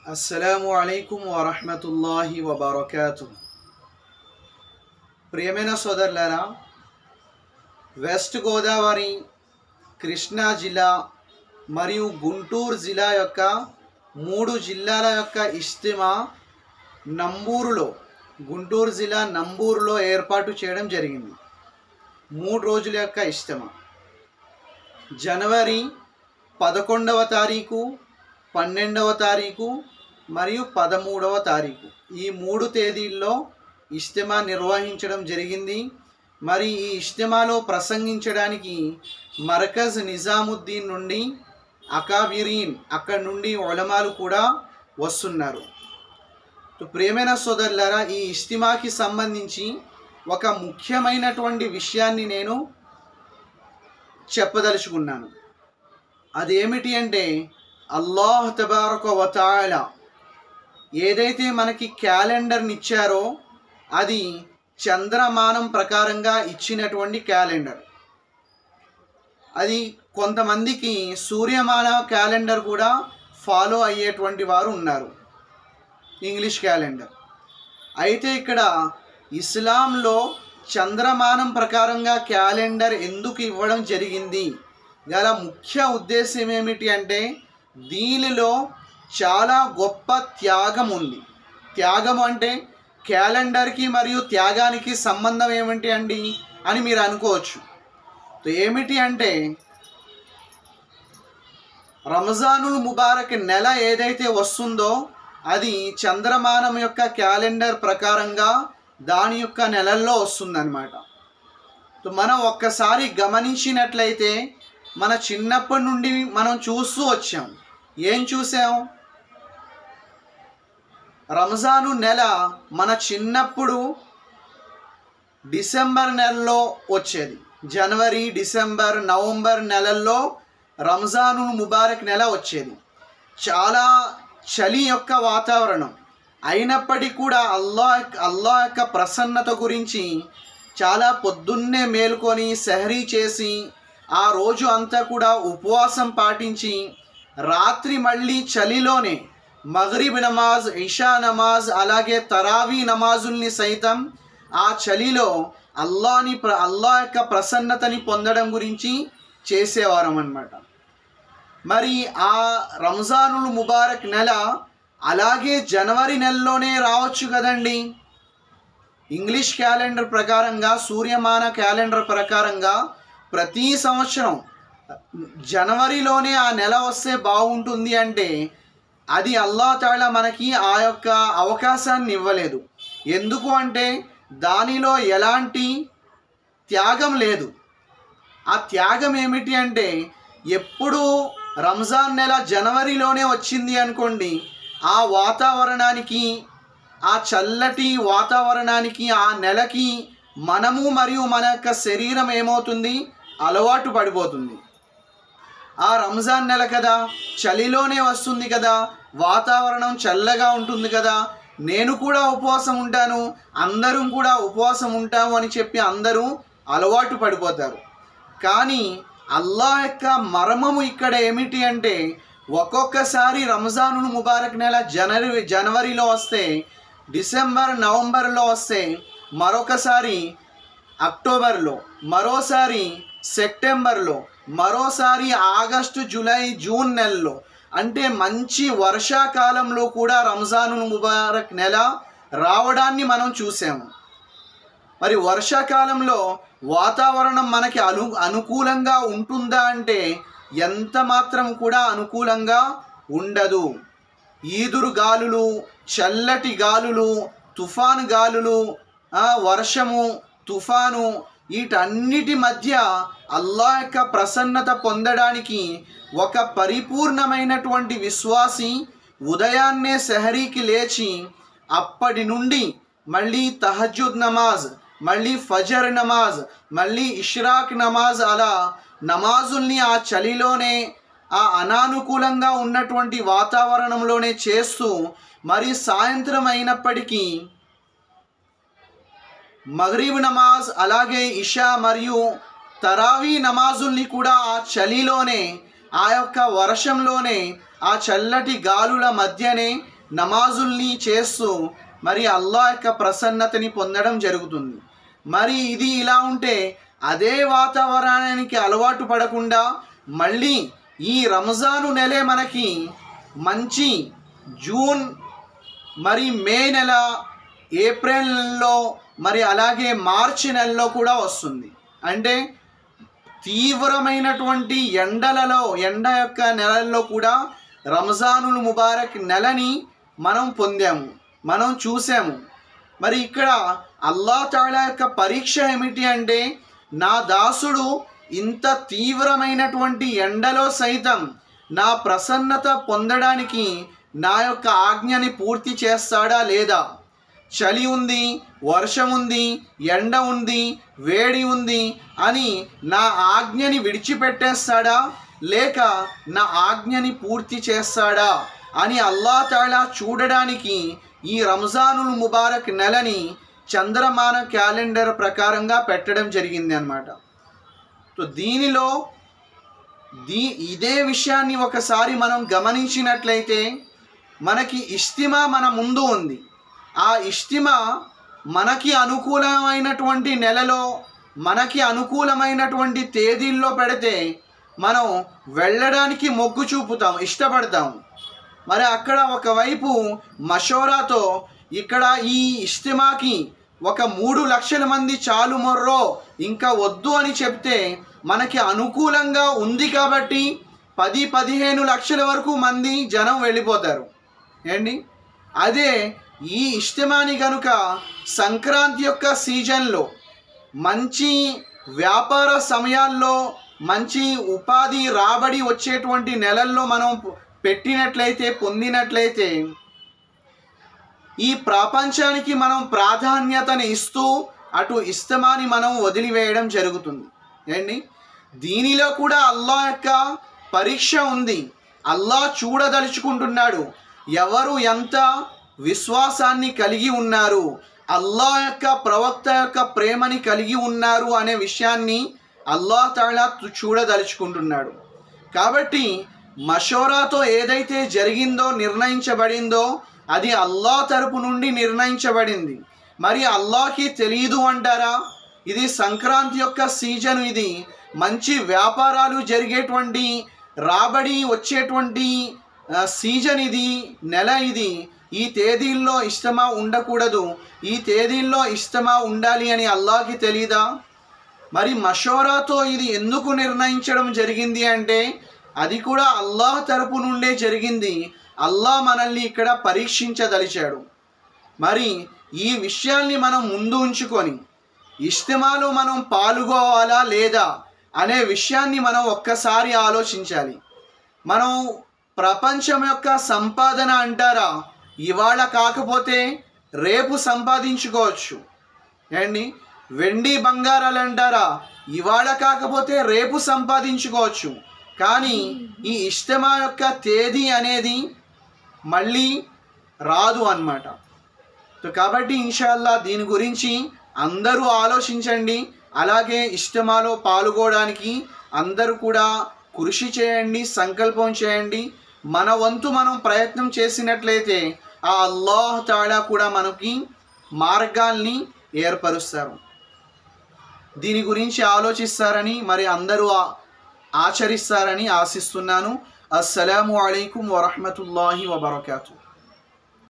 అస్సలాము అలైకుం వరహ్మతుల్లాహి వబరకాతు. ప్రియమైన సోదరులారా, వెస్ట్ గోదావరి, కృష్ణా జిల్లా మరియు గుంటూరు జిల్లా యొక్క 3 జిల్లాల యొక్క ఇజ్తిమా నంబూరులో, గుంటూరు జిల్లా నంబూరులో ఏర్పాటు చేయడం జరిగింది. 3 రోజుల యొక్క ఇజ్తిమా జనవరి 11వ తారీఖు, 12వ తారీఖు మరియు 13వ తారీఖు ఈ 3 తేదీల్లో ఇజ్తిమా నిర్వహించడం జరిగింది. మరి ఈ ఇజ్తిమాలో ప్రసంగించడానికి మర్కజ్ నిజాముద్దీన్ నుండి అకాబిరీన్, అక్కడి నుండి ఉలమాలు కూడా వస్తున్నారు. ప్రియమైన సోదరులారా, ఈ ఇజ్తిమాకి సంబంధించి ఒక ముఖ్యమైనటువంటి విషయాన్ని నేను చెప్పదలుచుకున్నాను. అదేమిటి అంటే, అల్లాహ్ తబారక వ తఆలా ఏదైతే మనకి క్యాలెండర్ని ఇచ్చారో అది చంద్రమానం ప్రకారంగా ఇచ్చినటువంటి క్యాలెండర్. అది కొంతమందికి సూర్యమాన క్యాలెండర్ కూడా ఫాలో అయ్యేటువంటి వారు ఉన్నారు, ఇంగ్లీష్ క్యాలెండర్. అయితే ఇక్కడ ఇస్లాంలో చంద్రమానం ప్రకారంగా క్యాలెండర్ ఎందుకు ఇవ్వడం జరిగింది గల ముఖ్య ఉద్దేశం ఏమిటి అంటే, దీనిలో చాలా గొప్ప త్యాగం ఉంది. త్యాగం అంటే క్యాలెండర్కి మరియు త్యాగానికి సంబంధం ఏమిటి అండి అని మీరు అనుకోవచ్చు. ఏమిటి అంటే, రంజానుల్ ముబారక్ నెల ఏదైతే వస్తుందో అది చంద్రమానం యొక్క క్యాలెండర్ ప్రకారంగా దాని యొక్క నెలల్లో వస్తుందన్నమాట. మనం ఒక్కసారి గమనించినట్లయితే మన చిన్నప్పటి నుండి మనం చూస్తూ వచ్చాం. ఏం చూసాం? రంజాను నెల మన చిన్నప్పుడు డిసెంబర్ నెలలో వచ్చేది. జనవరి, డిసెంబర్, నవంబర్ నెలల్లో రంజాను ముబారక్ నెల వచ్చేది. చాలా చలి యొక్క వాతావరణం అయినప్పటికీ కూడా అల్లాహ్ యొక్క ప్రసన్నత గురించి చాలా పొద్దున్నే మేలుకొని సెహరీ చేసి ఆ రోజు అంతా కూడా ఉపవాసం పాటించి రాత్రి మళ్ళీ చలిలోనే మగ్రిబ్ నమాజ్, ఇషా నమాజ్, అలాగే తరావీ నమాజుల్ని సైతం ఆ చలిలో అల్లాహ్ యొక్క ప్రసన్నతని పొందడం గురించి చేసేవారం అన్నమాట. మరి ఆ రంజానుల్ ముబారక్ నెల అలాగే జనవరి నెలలోనే రావచ్చు కదండి. ఇంగ్లీష్ క్యాలెండర్ ప్రకారంగా, సూర్యమాన క్యాలెండర్ ప్రకారంగా ప్రతి సంవత్సరం జనవరిలోనే ఆ నెల వస్తే బాగుంటుంది అంటే అది అల్లాహ్ తాలా మనకి ఆ యొక్క అవకాశాన్ని ఇవ్వలేదు. ఎందుకు అంటే దానిలో ఎలాంటి త్యాగం లేదు. ఆ త్యాగం ఏమిటి అంటే, ఎప్పుడు రంజాన్ నెల జనవరిలోనే వచ్చింది అనుకోండి, ఆ వాతావరణానికి, ఆ చల్లటి వాతావరణానికి, ఆ నెలకి మనము మరియు మన యొక్క శరీరం ఏమవుతుంది, అలవాటు పడిపోతుంది. ఆ రంజాన్ నెల కదా, చలిలోనే వస్తుంది కదా, వాతావరణం చల్లగా ఉంటుంది కదా, నేను కూడా ఉపవాసం ఉంటాను, అందరం కూడా ఉపవాసం ఉంటాము అని చెప్పి అందరూ అలవాటు పడిపోతారు. కానీ అల్లాహ్ యొక్క మర్మము ఇక్కడ ఏమిటి అంటే, ఒక్కొక్కసారి రంజానుల్ ముబారక్ నెల జనవరిలో వస్తే, డిసెంబర్, నవంబర్లో వస్తే, మరొకసారి అక్టోబర్లో, మరోసారి సెప్టెంబర్లో, మరోసారి ఆగస్టు, జూలై, జూన్ నెలలో, అంటే మంచి వర్షాకాలంలో కూడా రంజానుల్ ముబారక్ నెల రావడాన్ని మనం చూసాము. మరి వర్షాకాలంలో వాతావరణం మనకి అనుకూలంగా ఉంటుందా అంటే ఎంత మాత్రం కూడా అనుకూలంగా ఉండదు. ఈదురు గాలులు, చల్లటి గాలులు, తుఫాను గాలులు, వర్షము, తుఫాను, వీటన్నిటి మధ్య అల్లాహ్ యొక్క ప్రసన్నత పొందడానికి ఒక పరిపూర్ణమైనటువంటి విశ్వాసి ఉదయాన్నే సెహరీకి లేచి అప్పటి నుండి మళ్ళీ తహజ్జుద్ నమాజ్, మళ్ళీ ఫజర్ నమాజ్, మళ్ళీ ఇష్రాక్ నమాజ్, అలా నమాజుల్ని ఆ చలిలోనే, ఆ అనానుకూలంగా ఉన్నటువంటి వాతావరణంలోనే చేస్తూ, మరి సాయంత్రం అయినప్పటికీ మగ్రిబ్ నమాజ్, అలాగే ఇషా మరియు తరావీ నమాజుల్ని కూడా ఆ చలిలోనే, ఆ యొక్క వర్షంలోనే, ఆ చల్లటి గాలుల మధ్యనే నమాజుల్ని చేస్తూ మరి అల్లాహ్ యొక్క ప్రసన్నతని పొందడం జరుగుతుంది. మరి ఇది ఇలా ఉంటే అదే వాతావరణానికి అలవాటు పడకుండా మళ్ళీ ఈ రంజాను నెలే మనకి మంచి జూన్ మరి మే నెల, ఏప్రిల్ నెలలో, మరి అలాగే మార్చి నెలలో కూడా వస్తుంది. అంటే తీవ్రమైనటువంటి ఎండ యొక్క నెలల్లో కూడా రంజానుల్ ముబారక్ నెలని మనం పొందాము, మనం చూసాము. మరి ఇక్కడ అల్లాహ్ తఆలా యొక్క పరీక్ష ఏమిటి అంటే, నా దాసుడు ఇంత తీవ్రమైనటువంటి ఎండలో సైతం నా ప్రసన్నత పొందడానికి నా యొక్క ఆజ్ఞని పూర్తి చేస్తాడా లేదా? చలి ఉంది, వర్షం ఉంది, ఎండ ఉంది, వేడి ఉంది అని నా ఆజ్ఞని విడిచిపెట్టేస్తాడా లేక నా ఆజ్ఞని పూర్తి చేస్తాడా అని అల్లాహ్ తఆలా చూడడానికి ఈ రంజానుల్ ముబారక్ నెలని చంద్రమాన క్యాలెండర్ ప్రకారంగా పెట్టడం జరిగింది అన్నమాట. సో దీనిలో ఇదే విషయాన్ని ఒకసారి మనం గమనించినట్లయితే మనకి ఇజ్తిమా మన ముందు ఉంది. ఆ ఇజ్తిమా మనకి అనుకూలమైనటువంటి నెలలో, మనకి అనుకూలమైనటువంటి తేదీల్లో పెడితే మనం వెళ్ళడానికి మొగ్గు చూపుతాం, ఇష్టపడతాం. మరి అక్కడ ఒకవైపు మషోరాతో ఇక్కడ ఈ ఇజ్తిమాకి ఒక 3 లక్షల మంది చాలు మొర్రో ఇంకా వద్దు అని చెప్తే మనకి అనుకూలంగా ఉంది కాబట్టి 10-15 లక్షల వరకు మంది జనం వెళ్ళిపోతారు ఏంటి. అదే ఈ ఇజ్తిమాని కనుక సంక్రాంతి యొక్క సీజన్లో, మంచి వ్యాపార సమయాల్లో, మంచి ఉపాధి రాబడి వచ్చేటువంటి నెలల్లో మనం పెట్టినట్లయితే, పొందినట్లయితే ఈ ప్రపంచానికి మనం ప్రాధాన్యతని ఇస్తూ అటు ఇజ్తిమాని మనం వదిలివేయడం జరుగుతుంది ఏంటి. దీనిలో కూడా అల్లాహ్ యొక్క పరీక్ష ఉంది. అల్లాహ్ చూడదలుచుకుంటున్నాడు ఎవరు ఎంత విశ్వాసాన్ని కలిగి ఉన్నారు, అల్లాహ్ యొక్క ప్రవక్త యొక్క ప్రేమని కలిగి ఉన్నారు అనే విషయాన్ని అల్లాహ్ తఆలా చూడదలుచుకుంటున్నాడు. కాబట్టి మషోరాతో ఏదైతే జరిగిందో, నిర్ణయించబడిందో అది అల్లాహ్ తరపు నుండి నిర్ణయించబడింది. మరి అల్లాహ్కి తెలియదు అంటారా? ఇది సంక్రాంతి యొక్క సీజన్, ఇది మంచి వ్యాపారాలు జరిగేటువంటి, రాబడి వచ్చేటువంటి సీజన్, ఇది నెల, ఇది ఈ తేదీల్లో ఇజ్తిమా ఉండకూడదు, ఈ తేదీల్లో ఇజ్తిమా ఉండాలి అని అల్లాహ్కి తెలీదా? మరి మషోరాతో ఇది ఎందుకు నిర్ణయించడం జరిగింది అంటే అది కూడా అల్లాహ్ తరపు నుండే జరిగింది. అల్లాహ్ మనల్ని ఇక్కడ పరీక్షించదలిచాడు. మరి ఈ విషయాల్ని మనం ముందు ఉంచుకొని ఇజ్తిమాలో మనం పాల్గొవాలా లేదా అనే విషయాన్ని మనం ఒక్కసారి ఆలోచించాలి. మనం ప్రపంచం యొక్క సంపాదన అంటారా, ఇవాళ కాకపోతే రేపు సంపాదించుకోవచ్చు ఏండి. వెండి బంగారాలు అంటారా, ఇవాళ కాకపోతే రేపు సంపాదించుకోవచ్చు. కానీ ఈ ఇజ్తిమా యొక్క తేదీ అనేది మళ్ళీ రాదు అన్నమాట. కాబట్టి ఇన్షాల్లా దీని గురించి అందరూ ఆలోచించండి. అలాగే ఇజ్తిమాలో పాల్గొనడానికి అందరూ కూడా కృషి చేయండి, సంకల్పం చేయండి. మన వంతు మనం ప్రయత్నం చేసినట్లయితే ఆ అల్లాహ్ తఆలా కూడా మనకి మార్గాల్ని ఏర్పరుస్తారు. దీని గురించి ఆలోచిస్తారని, మరి అందరూ ఆచరిస్తారని ఆశిస్తున్నాను. అస్సలాము అలైకుం వరహ్మతుల్లాహి వబరకాతుహు.